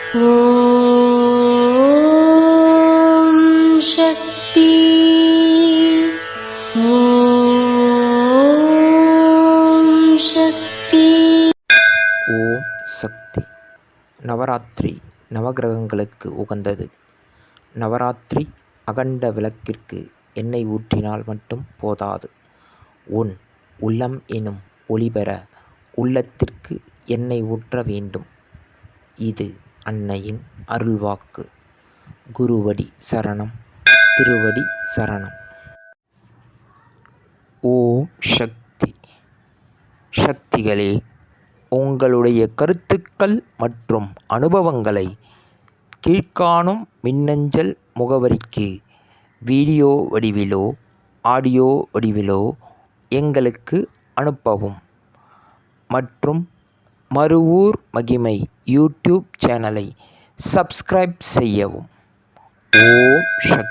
ஓம் சக்தி. ஓம் சக்தி. ஓம் சக்தி. நவராத்திரி நவகிரகங்களுக்கு உகந்தது. நவராத்திரி அகண்ட விளக்கிற்கு எண்ணெய் ஊற்றினால் மட்டும் போதாது. உன் உள்ளம் எனும் ஒளிபெற உள்ளத்திற்கு எண்ணெய் ஊற்ற வேண்டும். இது அன்னையின் அருள்வாக்கு. குருவடி சரணம், திருவடி சரணம். ஓம் சக்தி. சக்திகளே, உங்களுடைய கருத்துக்கள் மற்றும் அனுபவங்களை கீழ்க்காணும் மின்னஞ்சல் முகவரிக்கு வீடியோ வடிவிலோ ஆடியோ வடிவிலோ எங்களுக்கு அனுப்பவும். மற்றும் மறுவூர் மகிமை யூடியூப் சேனலை சப்ஸ்கிரைப் செய்யவும். ஓம் சக்தி.